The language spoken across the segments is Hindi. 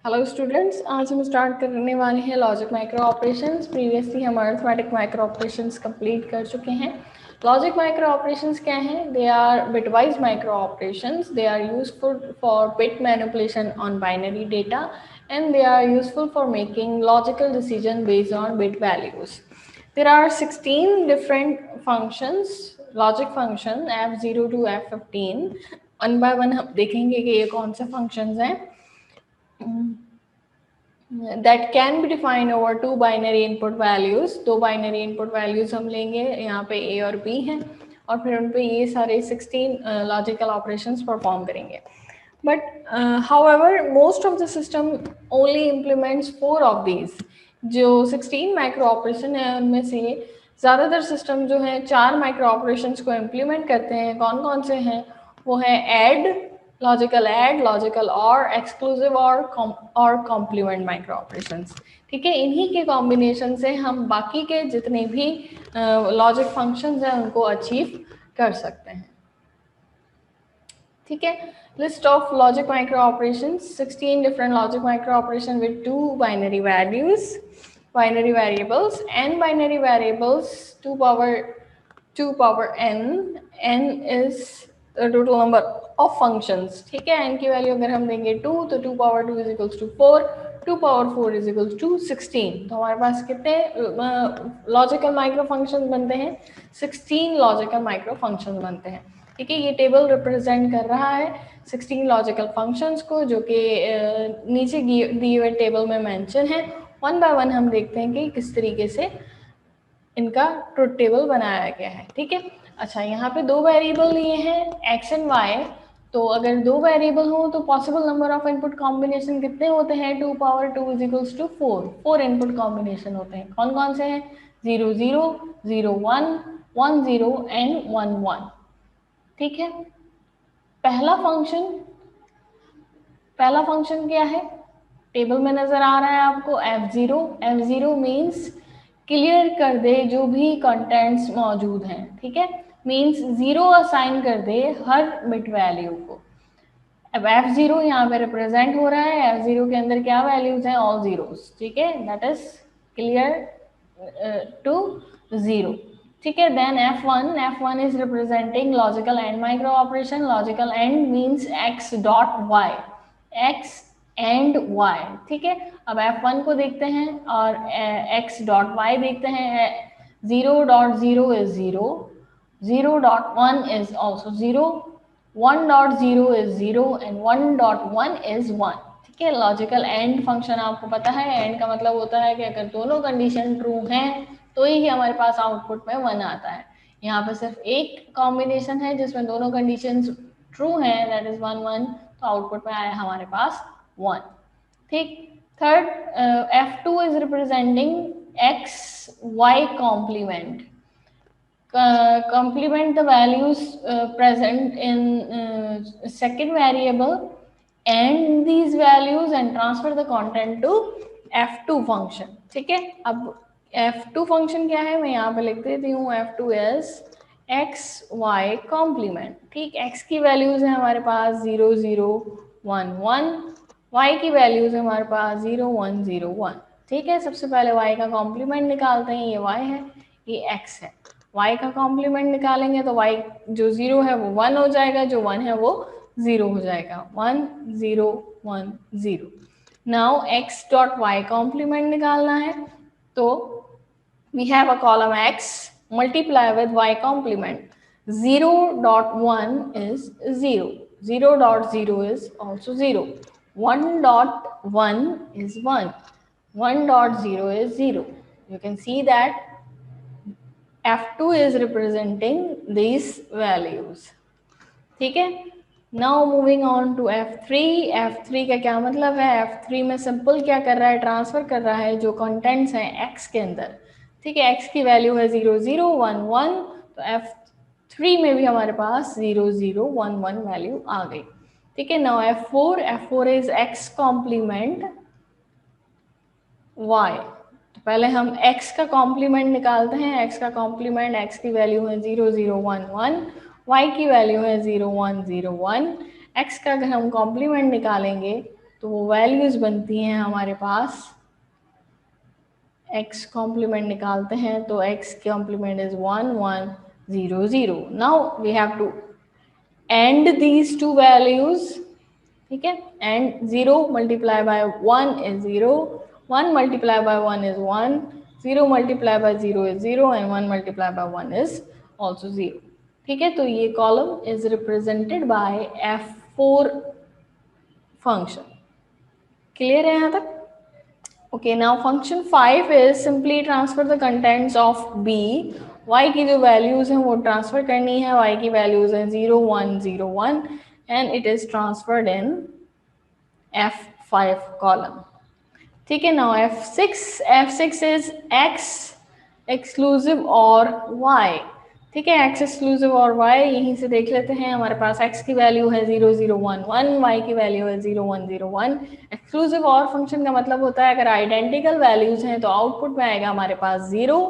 हेलो स्टूडेंट्स, आज हम स्टार्ट करने वाले हैं लॉजिक माइक्रो ऑपरेशंस। प्रीवियसली हम अरिथमेटिक माइक्रो ऑपरेशंस कंप्लीट कर चुके हैं। लॉजिक माइक्रो ऑपरेशंस क्या हैं? They are bitwise micro operations. They are useful for bit manipulation on binary data and they are useful for making logical decision based on bit values. There are 16 different functions, logic function f0 to f15. One by one हम देखेंगे कि ये कौन से functions हैं that can be defined over two binary input values. दो binary input values हम लेंगे, यहाँ पे a और b हैं और फिर उन पे ये सारे 16 logical operations perform करेंगे. But however, most of the system only implements 4 of these. जो 16 माइक्रो ऑपरेशन है उनमें से ज़्यादातर सिस्टम जो है 4 माइक्रो ऑपरेशंस को इम्प्लीमेंट करते हैं. कौन कौन से हैं? वो है ऐड, लॉजिकल और, एक्सक्लूसिव और कॉम्प्लीमेंट माइक्रो ऑपरेशंस. ठीक है, इन्हीं के कॉम्बिनेशन से हम बाकी के जितने भी लॉजिक फंक्शंस हैं उनको अचीव कर सकते हैं. ठीक है, list of logic micro operations, 16 different logic micro operation with two binary values, binary variables, n binary variables, 2 power n is the total number of functions. ठीक है, n की वैल्यू अगर हम देंगे 2 तो 2 power 2 is equals to 4, 2 power 4 is equals to 16. तो हमारे पास कितने लॉजिकल माइक्रो फंक्शन बनते हैं? 16 लॉजिकल माइक्रो फंक्शन बनते हैं. ठीक है, ये टेबल रिप्रेजेंट कर रहा है 16 लॉजिकल फंक्शंस को, जो कि नीचे दिए हुए टेबल में मेंशन है. वन बाय वन हम देखते हैं कि किस तरीके से इनका ट्रुथ टेबल बनाया गया है. ठीक है, अच्छा, यहाँ पे दो वेरिएबल लिए हैं x एंड y. तो अगर दो वेरिएबल हो तो possible number of input combination कितने होते हैं? 2 power 2 is equals to 4. 4 input combination होते हैं. कौन कौन से हैं? 0 0 0 1 1 0 एंड 1 1. ठीक है, पहला फंक्शन क्या है? टेबल में नजर आ रहा है आपको f0. f0 मीन्स क्लियर कर दे जो भी कंटेंट्स मौजूद हैं. ठीक है, मीन्स 0 असाइन कर दे हर बिट वैल्यू को. अब f0 यहाँ पे रिप्रेजेंट हो रहा है. f0 के अंदर क्या वैल्यूज हैं? All zeros. ठीक है, दैट इज क्लियर टू 0. ठीक है, then f1 is representing logical and micro operation. logical and means x dot y, x and y. ठीक है, अब f1 को देखते हैं और x dot y देखते हैं. 0.0 is 0, 0.1 is also 0, 1.0 is 0 and 1.1 is 1. ठीक है, लॉजिकल एंड फंक्शन आपको पता है. एंड का मतलब होता है कि अगर दोनों कंडीशन ट्रू हैं तो ही हमारे पास आउटपुट में 1 आता है. यहाँ पे सिर्फ एक कॉम्बिनेशन है जिसमें दोनों कंडीशंस ट्रू हैं, दैट इज 1 1, तो आउटपुट में आया हमारे पास 1. ठीक, third f2 is representing x y complement. complement the values present in second variable and these values and transfer the content to f2 function. ठीक है, अब f2 function क्या है? मैं यहाँ पे लिख देती हूँ f2 is x y complement. ठीक, x की वैल्यूज है हमारे पास 0 0 1 1, y की वैल्यूज है हमारे पास 0 1 0 1. ठीक है, सबसे पहले y का कॉम्प्लीमेंट निकालते हैं. ये y है, ये x है. y का कॉम्प्लीमेंट निकालेंगे तो y जो 0 है वो 1 हो जाएगा, जो 1 है वो 0 हो जाएगा. 1 0 1 0. Now x dot y complement निकालना है तो we have a column x multiply with y complement. 0.1 is 0, 0.0 is also 0, 1.1 is 1, 1.0 is 0. You can see that f2 is representing these values. ठीक है, now moving on to f3. f3 का क्या मतलब है? f3 में सिंपल क्या कर रहा है? ट्रांसफर कर रहा है जो कंटेंट्स हैं x के अंदर. ठीक है, x की वैल्यू है 0 0 1 1, तो f3 में भी हमारे पास 0 0 1 1 वैल्यू आ गई. ठीक है, now f4 is x complement y. तो पहले हम x का कॉम्प्लीमेंट निकालते हैं. x का कॉम्प्लीमेंट, x की वैल्यू है 0 0 1 1, y की वैल्यू है 0 1 0 1. x का अगर हम कॉम्प्लीमेंट निकालेंगे तो वो वैल्यूज बनती हैं हमारे पास, x कॉम्प्लीमेंट निकालते हैं तो x complement is 1 1 0 0. Now we have to AND these two values, ठीक है, and 0 multiply by 1 is 0, 1 multiply by 1 is 1, 0 multiply by 0 is 0 and 1 multiply by 1 is also 0. ठीक है, तो ये column is represented by F4 function. Clear है यहाँ तक? Okay, now function 5 is simply transfer the contents of b. y की जो वैल्यूज हैं वो ट्रांसफर करनी है. y की वैल्यूज हैं 0 1 0 1 and it is transferred in F5 column. ठीक है, now F6 is x exclusive और y. ठीक है, x एक्सक्लूसिव और y यहीं से देख लेते हैं. हमारे पास x की वैल्यू है 0 0 1 1, y की वैल्यू है 0 1 0 1. एक्सक्लूसिव और फंक्शन का मतलब होता है अगर आइडेंटिकल वैल्यूज हैं तो आउटपुट में आएगा हमारे पास 0,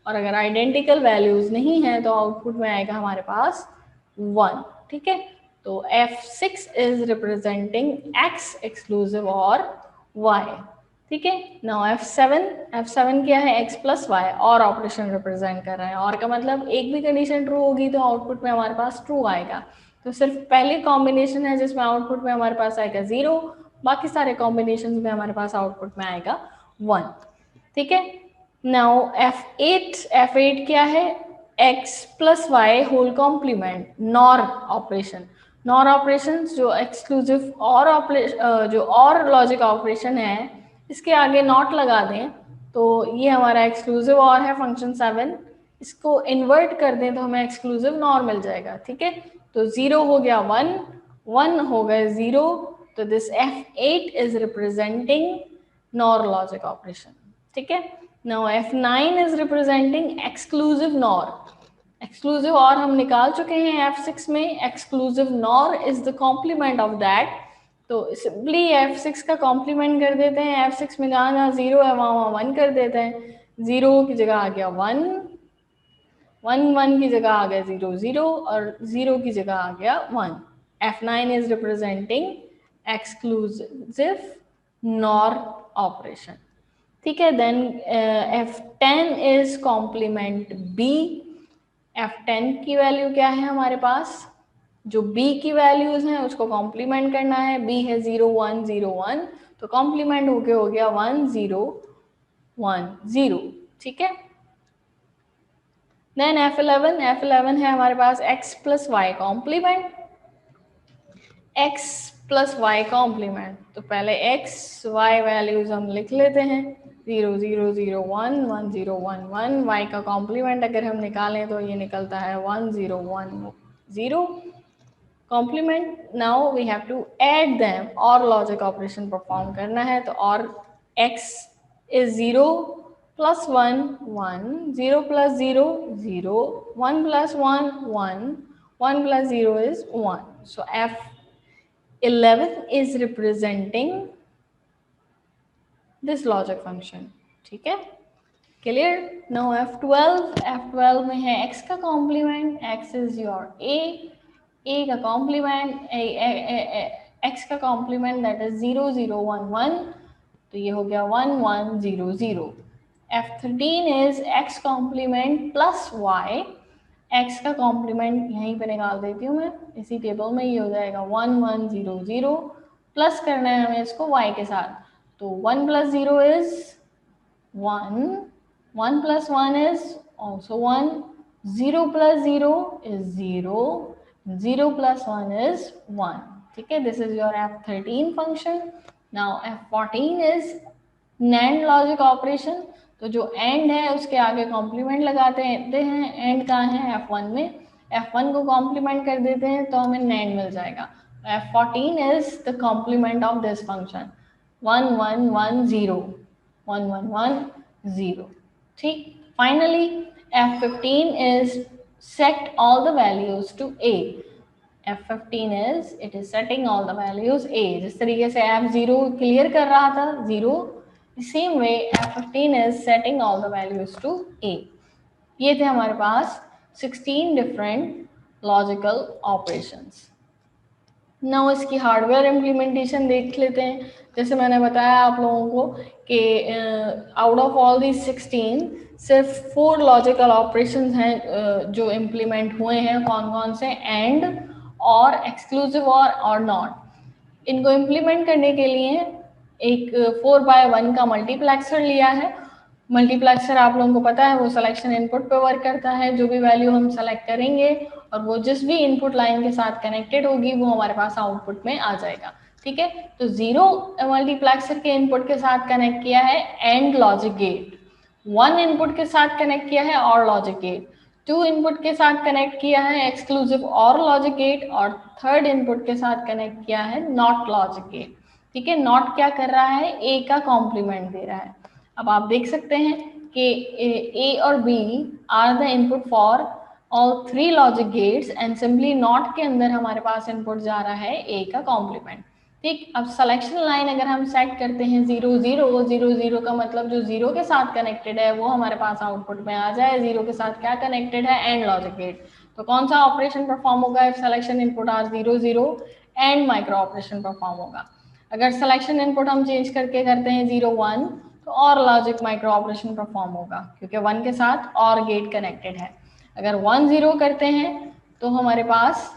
और अगर आइडेंटिकल वैल्यूज नहीं है तो आउटपुट में आएगा हमारे पास 1. ठीक है, तो F6 is representing x exclusive और y. ठीक है, नाउ F7 क्या है? x प्लस वाई, और ऑपरेशन रिप्रेजेंट कर रहा है. और का मतलब एक भी कंडीशन ट्रू होगी तो आउटपुट में हमारे पास ट्रू आएगा. तो सिर्फ पहले कॉम्बिनेशन है जिसमें आउटपुट में हमारे पास आएगा 0, बाकी सारे कॉम्बिनेशन में हमारे पास आउटपुट में आएगा 1. ठीक है, नाउ F8 क्या है? x plus y whole complement, NOR operation. NOR operation जो एक्सक्लूसिव और जो और लॉजिक ऑपरेशन है इसके आगे नॉट लगा दें तो ये हमारा एक्सक्लूसिव और है फंक्शन 7. इसको इन्वर्ट कर दें तो हमें एक्सक्लूसिव नॉर मिल जाएगा. ठीक है, तो 0 हो गया 1, 1 हो गए 0, तो this F8 is representing NOR logic operation. ठीक है, now F9 is representing exclusive NOR. Exclusive और हम निकाल चुके हैं F6 में. Exclusive NOR is the complement of that. तो सिंपली F6 का कॉम्प्लीमेंट कर देते हैं. F6 में जहाँ 0 है वहाँ 1 कर देते हैं. 0 की जगह आ गया 1, 1 की जगह आ गया 0 0, और 0 की जगह आ गया 1. F9 is representing exclusive nor operation. ठीक है, then F10 is complement B. F10 की वैल्यू क्या है हमारे पास? जो b की वैल्यूज हैं उसको कॉम्प्लीमेंट करना है. b है 0 1 0 1, तो कॉम्प्लीमेंट होके हो गया 1 0 1 0. ठीक है, देन F11 है हमारे पास x plus y complement. x plus y complement, तो पहले x y वैल्यूज हम लिख लेते हैं. 0 0 0 1 1 0 1 1. y का कॉम्प्लीमेंट अगर हम निकालें तो ये निकलता है 1 0 1 0 complement. Now we have to add them, और लॉजिक ऑपरेशन परफॉर्म करना है. तो OR x is 0 plus 1 1, 0 plus 0 0, 1 plus 1 1, 1 plus 0 is 1. So F11 is representing this logic function. ठीक है, क्लियर? नाउ F12 में है x का complement. x is your a का कॉम्प्लीमेंट, x का कॉम्प्लीमेंट दैट इज 0 0 1 1, तो ये हो गया 1 1 0 0. F13 is x complement plus y. x का कॉम्प्लीमेंट यहीं पे निकाल देती हूँ मैं इसी टेबल में. ये हो जाएगा 1 1 0 0, प्लस करना है हमें इसको y के साथ. तो 1 plus 0 is 1, 1 plus 1 is also 1, 0 plus 0 is 0, 0 plus 1 is 1. ठीक है, this is your F13 function. Now F14 is NAND logic operation. तो जो AND है उसके आगे कॉम्प्लीमेंट लगाते हैं. AND कहाँ है? F1 में. F1 को कॉम्प्लीमेंट कर देते हैं तो हमें NAND मिल जाएगा. F14 is the complement of this function. 1 1 1 0, 1 1 1 0. ठीक, finally F15 is set all the values to A. F15 is it is setting all the values A. जिस तरीके से F0 क्लियर कर रहा था 0, same way F15 is setting all the values to A. ये थे हमारे पास 16 different logical operations. नाउ इसकी हार्डवेयर इम्प्लीमेंटेशन देख लेते हैं। जैसे मैंने बताया आप लोगों को कि आउट ऑफ ऑल दी 16 सिर्फ 4 लॉजिकल ऑपरेशंस हैं जो इम्प्लीमेंट हुए हैं। कौन कौन से? एंड, और, एक्सक्लूसिव और नॉट। इनको इम्प्लीमेंट करने के लिए एक 4x1 का मल्टीप्लेक्सर लिया है। मल्टीप्लेक्सर आप लोगों को पता है वो सिलेक्शन इनपुट पे वर्क करता है। जो भी वैल्यू हम सेलेक्ट करेंगे और वो जिस भी इनपुट लाइन के साथ कनेक्टेड होगी वो हमारे पास आउटपुट में आ जाएगा। ठीक है, तो 0 मल्टीप्लेक्सर के इनपुट के साथ कनेक्ट किया है एंड लॉजिक गेट, 1 इनपुट के साथ कनेक्ट किया है और लॉजिक गेट, 2 इनपुट के साथ कनेक्ट किया है एक्सक्लूसिव और लॉजिक गेट, और 3rd इनपुट के साथ कनेक्ट किया है नॉट लॉजिक गेट। ठीक है, नॉट क्या कर रहा है? ए का कॉम्प्लीमेंट दे रहा है। अब आप देख सकते हैं कि ए और B are the input for all 3 logic gates and simply NOT के अंदर हमारे पास इनपुट जा रहा है ए का कॉम्प्लीमेंट। ठीक, अब सिलेक्शन लाइन अगर हम सेट करते हैं 0 0 0 0 का मतलब जो 0 के साथ कनेक्टेड है वो हमारे पास आउटपुट में आ जाए। 0 के साथ क्या कनेक्टेड है? AND logic gate. तो कौन सा ऑपरेशन परफॉर्म होगा? If selection input are 0 0 AND micro operation perform होगा। अगर सिलेक्शन इनपुट हम चेंज करके करते हैं 0 1 तो और लॉजिक माइक्रो ऑपरेशन परफॉर्म होगा क्योंकि 1 के साथ और गेट कनेक्टेड है। अगर 1 0 करते हैं तो हमारे पास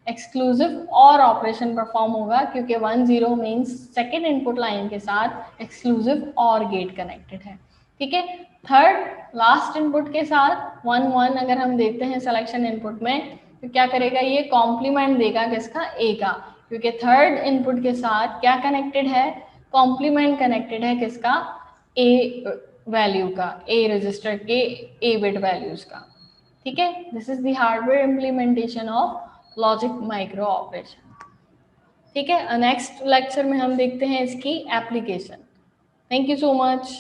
एक्सक्लूसिव और ऑपरेशन परफॉर्म होगा क्योंकि 1 0 मीन्स सेकेंड इनपुट लाइन के साथ एक्सक्लूसिव और गेट कनेक्टेड है। ठीक है, थर्ड लास्ट इनपुट के साथ 1 1 अगर हम देखते हैं सिलेक्शन इनपुट में तो क्या करेगा? ये कॉम्प्लीमेंट देगा किसका? ए का, क्योंकि थर्ड इनपुट के साथ क्या कनेक्टेड है? कॉम्प्लीमेंट कनेक्टेड है किसका? ए वैल्यू का, ए रजिस्टर के ए बिट वैल्यूज का। ठीक है, this is the hardware implementation of logic micro operation. ठीक है, नेक्स्ट लेक्चर में हम देखते हैं इसकी application. Thank you so much.